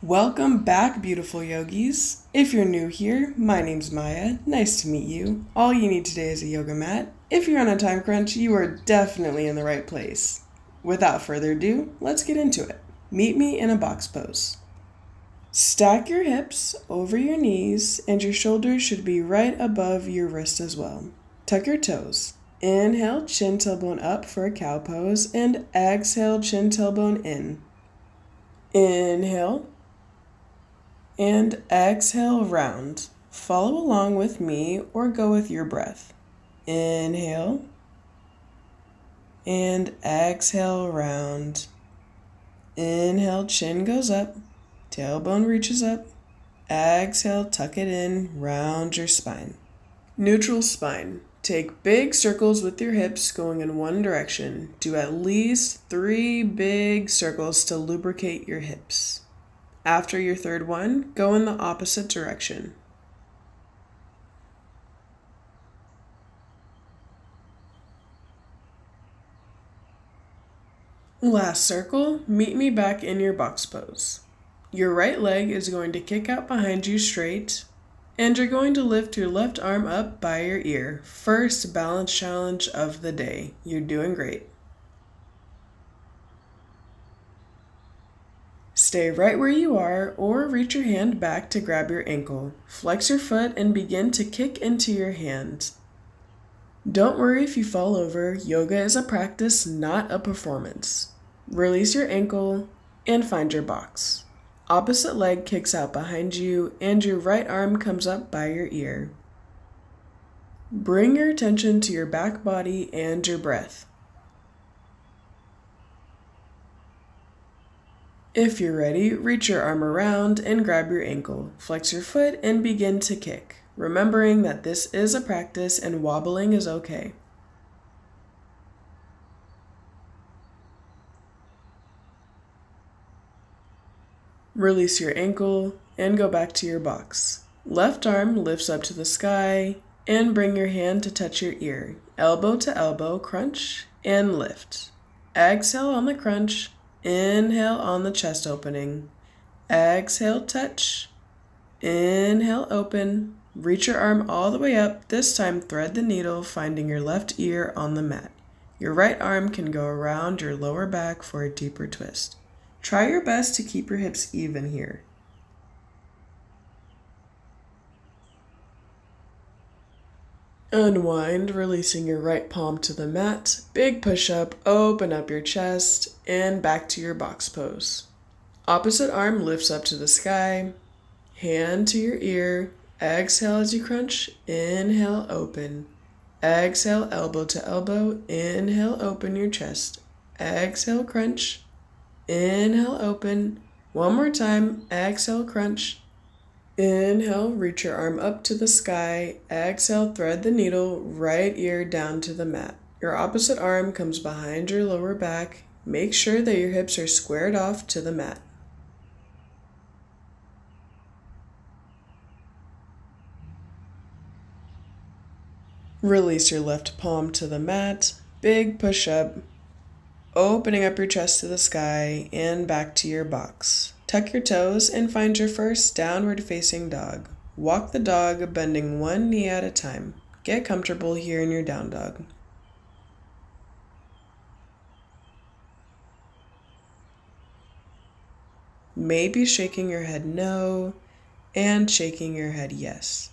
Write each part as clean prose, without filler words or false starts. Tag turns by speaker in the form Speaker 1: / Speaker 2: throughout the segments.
Speaker 1: Welcome back, beautiful yogis. If you're new here, my name's Maya. Nice to meet you. All you need today is a yoga mat. If you're on a time crunch, you are definitely in the right place. Without further ado, let's get into it. Meet me in a box pose. Stack your hips over your knees, and your shoulders should be right above your wrist as well. Tuck your toes. Inhale, chin tailbone up for a cow pose, and exhale, chin tailbone in. Inhale. And exhale, round. Follow along with me or go with your breath. Inhale. And exhale, round. Inhale, chin goes up. Tailbone reaches up. Exhale, tuck it in. Round your spine. Neutral spine. Take big circles with your hips going in one direction. Do at least 3 big circles to lubricate your hips. After your third one, go in the opposite direction. Last circle, meet me back in your box pose. Your right leg is going to kick out behind you straight, and you're going to lift your left arm up by your ear. First balance challenge of the day. You're doing great. Stay right where you are or reach your hand back to grab your ankle. Flex your foot and begin to kick into your hand. Don't worry if you fall over. Yoga is a practice, not a performance. Release your ankle and find your box. Opposite leg kicks out behind you and your right arm comes up by your ear. Bring your attention to your back body and your breath. If you're ready, reach your arm around and grab your ankle. Flex your foot and begin to kick, remembering that this is a practice and wobbling is okay. Release your ankle and go back to your box. Left arm lifts up to the sky and bring your hand to touch your ear. Elbow to elbow, crunch and lift. Exhale on the crunch. Inhale on the chest opening. Exhale, touch. Inhale, open. Reach your arm all the way up. This time, thread the needle, finding your left ear on the mat. Your right arm can go around your lower back for a deeper twist. Try your best to keep your hips even here. Unwind, releasing your right palm to the mat. Big push-up, open up your chest, and back to your box pose. Opposite arm lifts up to the sky. Hand to your ear. Exhale as you crunch. Inhale, open. Exhale, elbow to elbow. Inhale, open your chest. Exhale, crunch. Inhale, open. One more time. Exhale, crunch. Inhale, reach your arm up to the sky. Exhale, thread the needle, right ear down to the mat. Your opposite arm comes behind your lower back. Make sure that your hips are squared off to the mat. Release your left palm to the mat. Big push up. Opening up your chest to the sky and back to your box. Tuck your toes and find your first downward facing dog. Walk the dog, bending one knee at a time. Get comfortable here in your down dog. Maybe shaking your head no and shaking your head yes.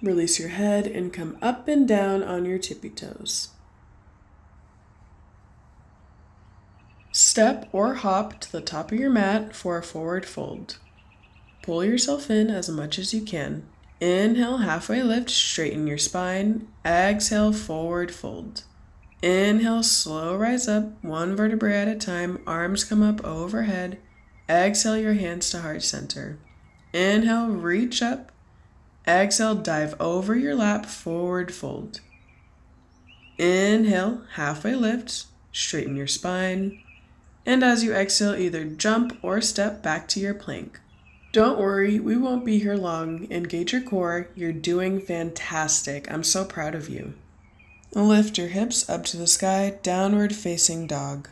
Speaker 1: Release your head and come up and down on your tippy toes. Step or hop to the top of your mat for a forward fold. Pull yourself in as much as you can. Inhale, halfway lift, straighten your spine. Exhale, forward fold. Inhale, slow rise up, one vertebrae at a time. Arms come up overhead. Exhale your hands to heart center. Inhale, reach up. Exhale, dive over your lap, forward fold. Inhale, halfway lift, straighten your spine. And as you exhale, either jump or step back to your plank. Don't worry, we won't be here long. Engage your core. You're doing fantastic. I'm so proud of you. Lift your hips up to the sky, downward facing dog.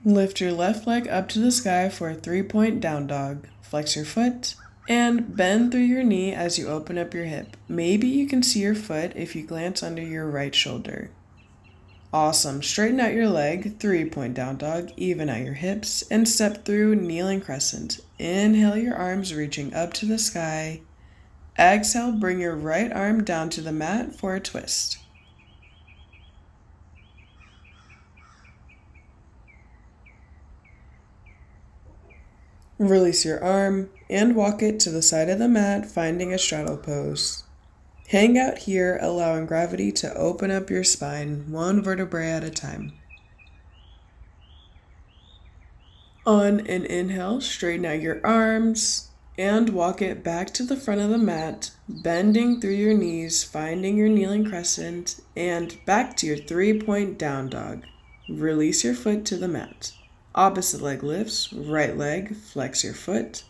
Speaker 1: Lift your left leg up to the sky for a 3-point down dog. Flex your foot and bend through your knee as you open up your hip. Maybe you can see your foot if you glance under your right shoulder. Awesome. Straighten out your leg, 3-point down dog, even out your hips, and step through kneeling crescent. Inhale your arms reaching up to the sky. Exhale, bring your right arm down to the mat for a twist. Release your arm and walk it to the side of the mat, finding a straddle pose. Hang out here, allowing gravity to open up your spine, one vertebrae at a time. On an inhale, straighten out your arms and walk it back to the front of the mat, bending through your knees, finding your kneeling crescent, and back to your 3-point down dog. Release your foot to the mat. Opposite leg lifts, right leg, flex your foot,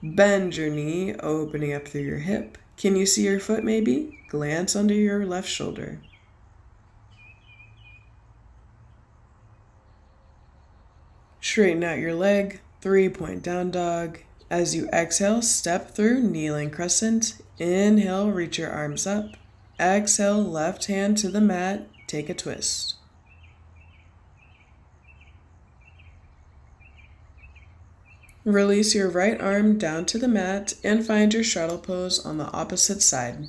Speaker 1: bend your knee, opening up through your hip. Can you see your foot maybe? Glance under your left shoulder. Straighten out your leg, 3-point down dog. As you exhale, step through kneeling crescent. Inhale, reach your arms up. Exhale, left hand to the mat, take a twist. Release your right arm down to the mat and find your straddle pose on the opposite side.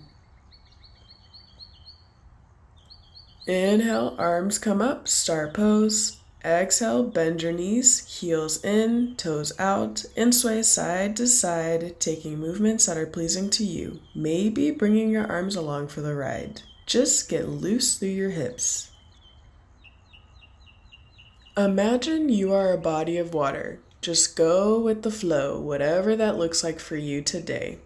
Speaker 1: Inhale, arms come up, star pose. Exhale, bend your knees, heels in, toes out, and sway side to side, taking movements that are pleasing to you. Maybe bringing your arms along for the ride. Just get loose through your hips. Imagine you are a body of water. Just go with the flow, whatever that looks like for you today.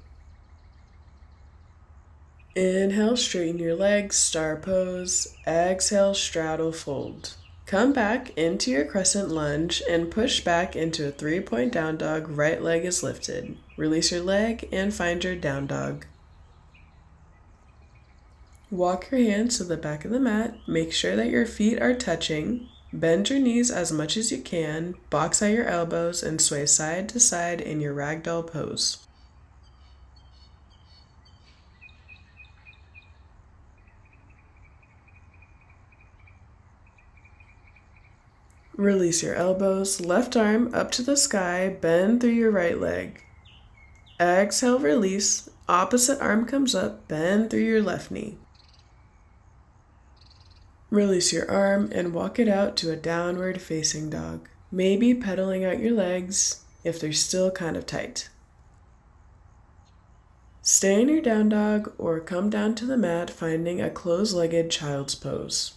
Speaker 1: Inhale, straighten your legs, star pose. Exhale, straddle fold. Come back into your crescent lunge and push back into a 3-point down dog. Right leg is lifted. Release your leg and find your down dog. Walk your hands to the back of the mat. Make sure that your feet are touching. Bend your knees as much as you can, box out your elbows, and sway side to side in your ragdoll pose. Release your elbows, left arm up to the sky, bend through your right leg. Exhale, release, opposite arm comes up, bend through your left knee. Release your arm and walk it out to a downward facing dog. Maybe pedaling out your legs if they're still kind of tight. Stay in your down dog or come down to the mat, finding a closed-legged child's pose.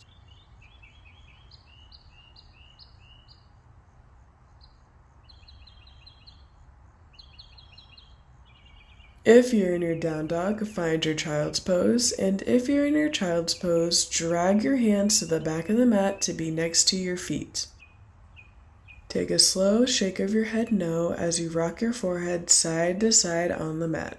Speaker 1: If you're in your down dog, find your child's pose, and if you're in your child's pose, drag your hands to the back of the mat to be next to your feet. Take a slow shake of your head no as you rock your forehead side to side on the mat.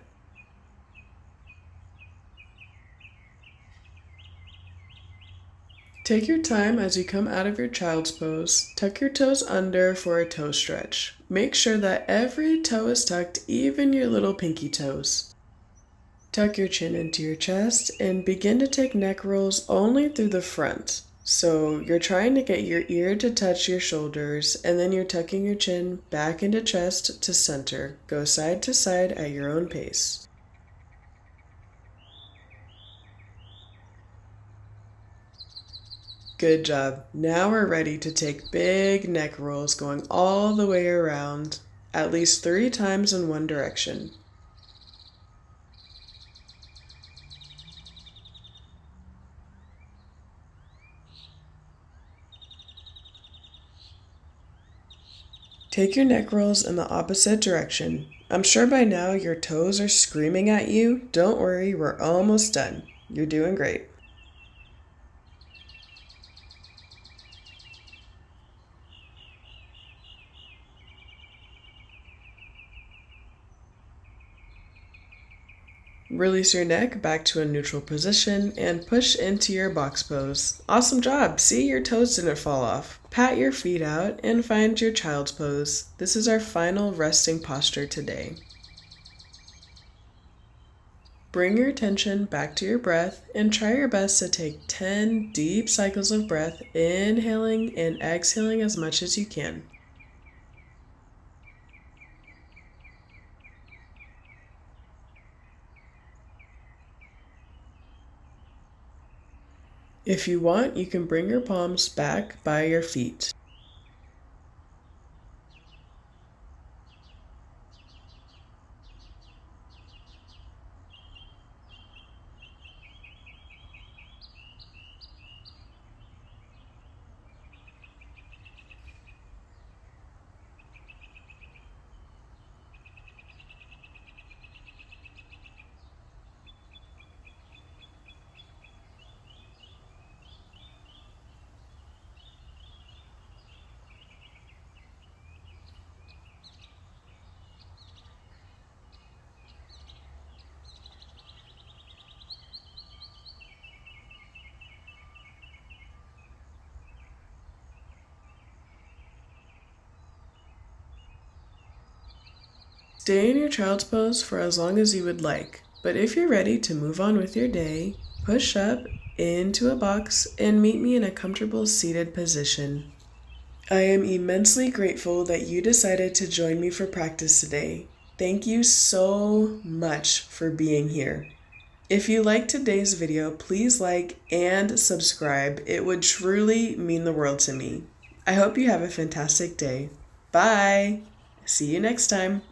Speaker 1: Take your time as you come out of your child's pose. Tuck your toes under for a toe stretch. Make sure that every toe is tucked, even your little pinky toes. Tuck your chin into your chest and begin to take neck rolls only through the front. So you're trying to get your ear to touch your shoulders, and then you're tucking your chin back into chest to center. Go side to side at your own pace. Good job. Now we're ready to take big neck rolls going all the way around, at least 3 times in one direction. Take your neck rolls in the opposite direction. I'm sure by now your toes are screaming at you. Don't worry, we're almost done. You're doing great. Release your neck back to a neutral position and push into your box pose. Awesome job! See, your toes didn't fall off. Pat your feet out and find your child's pose. This is our final resting posture today. Bring your attention back to your breath and try your best to take 10 deep cycles of breath, inhaling and exhaling as much as you can. If you want, you can bring your palms back by your feet. Stay in your child's pose for as long as you would like, but if you're ready to move on with your day, push up into a box and meet me in a comfortable seated position. I am immensely grateful that you decided to join me for practice today. Thank you so much for being here. If you liked today's video, please like and subscribe. It would truly mean the world to me. I hope you have a fantastic day. Bye! See you next time.